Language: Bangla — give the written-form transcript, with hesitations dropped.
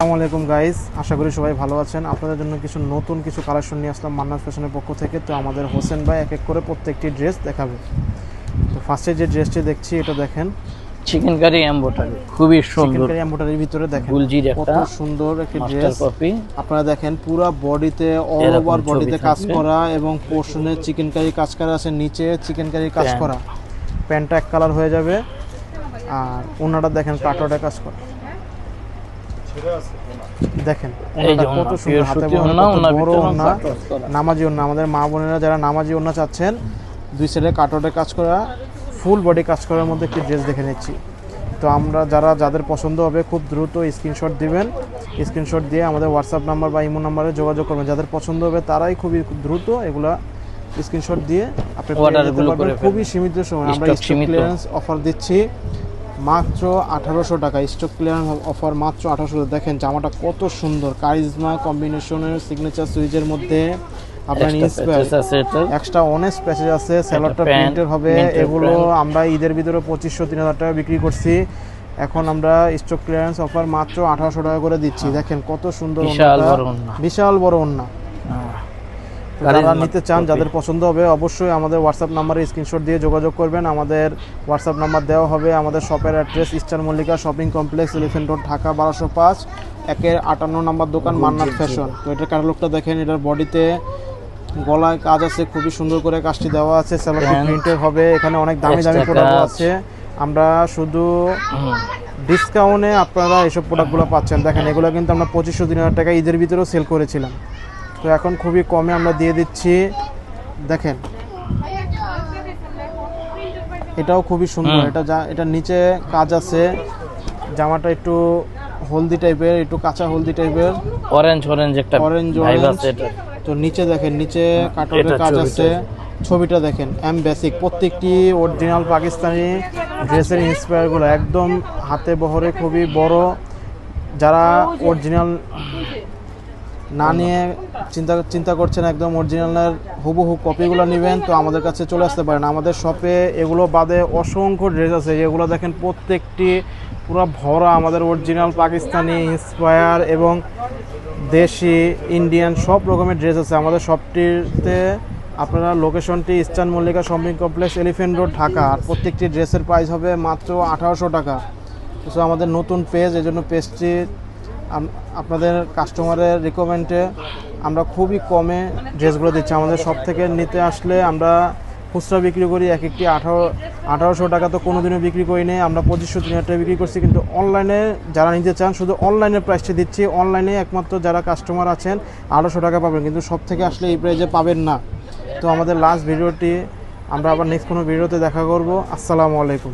আসসালামু আলাইকুম গাইস, আশা করি সবাই ভালো আছেন। আপনাদের জন্য নতুন কিছু কালেকশন নিয়ে আসলাম মান্নাত ফ্যাশনের পক্ষ থেকে। তো আমাদের হোসেন ভাই এক এক করে প্রত্যেকটি ড্রেস দেখাবে। তো ফার্স্টে যে ড্রেসটি দেখছি এটা দেখেন, চিকেন কারি এমব্রয়ডারি, খুবই সুন্দর। চিকেন কারি এমব্রয়ডারির ভিতরে দেখেন গুলজির কত একটা সুন্দর একটি ড্রেস। Master copy. আপনারা দেখেন পুরো বডিতে অল ওভার বডিতে কাজ করা এবং পোর্শনে চিকেন কারি কাজ করা আছে, নিচে চিকেন কারি কাজ করা। প্যান্টটা এক কালার হয়ে যাবে। আর ওনাটা দেখেন কাটওয়ার্ডে কাজ করা, দেখেন কত সুন্দর, হাতে বড় ওন্না, নামাজি ওন্না। আমাদের মা বোনেরা যারা নামাজি ওন্না চাচ্ছেন, দুই সাইডে কাটওয়ার্ডে কাজ করা, ফুল বডি কাজ করার মধ্যে একটি ড্রেস দেখে নিচ্ছি। তো আমরা যাদের পছন্দ হবে খুব দ্রুত স্ক্রিনশট দিবেন। স্ক্রিনশট দিয়ে আমাদের হোয়াটসঅ্যাপ নাম্বার বা ইমো নাম্বারে যোগাযোগ করবেন। যাদের পছন্দ হবে তারাই খুবই দ্রুত এগুলা স্ক্রিনশট দিয়ে আপনি অর্ডারগুলো করবেন। খুবই সীমিত সময় আমরা স্টক ক্লিয়ারেন্স অফার দিচ্ছি মাত্র 1800 টাকা। স্টক ক্লিয়ারেন্স অফার মাত্র 1800। দেখেন জামাটা কত সুন্দর, কারিজমা কম্বিনেশনের সিগনেচার সুইজের মধ্যে আপনার এক্সট্রা অনেক প্যাচেজ আছে, সেলরটা প্রিন্টের হবে। এগুলো আমরা ঈদের ভিতরে 2500-3000 টাকা বিক্রি করছি, এখন আমরা স্টক ক্লিয়ারেন্স অফার মাত্র 1800 টাকা করে দিচ্ছি। দেখেন কত সুন্দর, বিশাল বড় ওন্না। যারা নিতে চান, যাদের পছন্দ হবে অবশ্যই আমাদের হোয়াটসঅ্যাপ নাম্বারে স্ক্রিনশট দিয়ে যোগাযোগ করবেন। আমাদের হোয়াটসঅ্যাপ নাম্বার দেওয়া হবে। আমাদের শপের address Easter Mallika shopping complex, elephant road, Dhaka 1205, 58 নম্বর দোকান, মান্নাত ফ্যাশন। তো এটার ক্যাটালগটা দেখেন, এটার বডিতে গলায় কাজ আছে, খুবই সুন্দর করে কাজটি দেওয়া আছে, সেলোটি প্রিন্টের হবে। এখানে অনেক দামি দামি প্রোডাক্ট আছে, আমরা শুধু ডিসকাউন্টে আপনারা এইসব প্রোডাক্টগুলো পাচ্ছেন। দেখেন এগুলো কিন্তু আমরা 2500-3000 টাকা ঈদের ভিতরেও সেল করেছিলাম, তো এখন খুবই কমে আমরা দিয়ে দিচ্ছি। দেখেন এটাও খুবই সুন্দর, এটা নিচে কাজ আছে, জামাটা একটু হলদি টাইপের, একটু কাঁচা হলদি টাইপের, অরেঞ্জ একটা ভাইব আছে এটা। তো নিচে দেখেন, নিচে কাটওয়ার্ডের কাজ আছে। ছবিটা দেখেন এম বেসিক, প্রত্যেকটি অরিজিনাল পাকিস্তানি ড্রেসের ইন্সপায়ারগুলো একদম হাতে বহরে, খুবই বড়। যারা অরিজিনাল না নিয়ে চিন্তা করছেন একদম অরিজিনালের হুবহু কপিগুলো নেবেন, তো আমাদের কাছে চলে আসতে পারেন। আমাদের শপে এগুলো বাদে অসংখ্য ড্রেস আছে, এগুলো দেখেন প্রত্যেকটি পুরো ভরা আমাদের অরিজিনাল পাকিস্তানি ইন্সপায়ার এবং দেশি ইন্ডিয়ান সব রকমের ড্রেস আছে আমাদের শপটিতে। আপনারা লোকেশনটি eastern Mallika shopping complex, elephant road, Dhaka. আর প্রত্যেকটি ড্রেসের প্রাইস হবে মাত্র 1800 টাকা। তো আমাদের নতুন পেজ, এই জন্য পেজটি আপনাদের কাস্টমারের রিকমেন্ডে আমরা খুবই কমে ড্রেসগুলো দিচ্ছি। আমাদের সব থেকে নিতে আসলে আমরা খুচরা বিক্রি করি এক একটি 1800 টাকা, তো কোনোদিনও বিক্রি করি নেই। আমরা 2500-3000 টাকা বিক্রি করছি, কিন্তু অনলাইনে যারা নিতে চান শুধু অনলাইনের প্রাইসটি দিচ্ছি। অনলাইনে একমাত্র যারা কাস্টমার আছেন 1800 টাকা পাবেন, কিন্তু সব থেকে আসলে এই প্রাইসে পাবেন না। তো আমাদের লাস্ট ভিডিওটি আমরা আবার নেক্সট কোনো ভিডিওতে দেখা করব। আসসালামু আলাইকুম।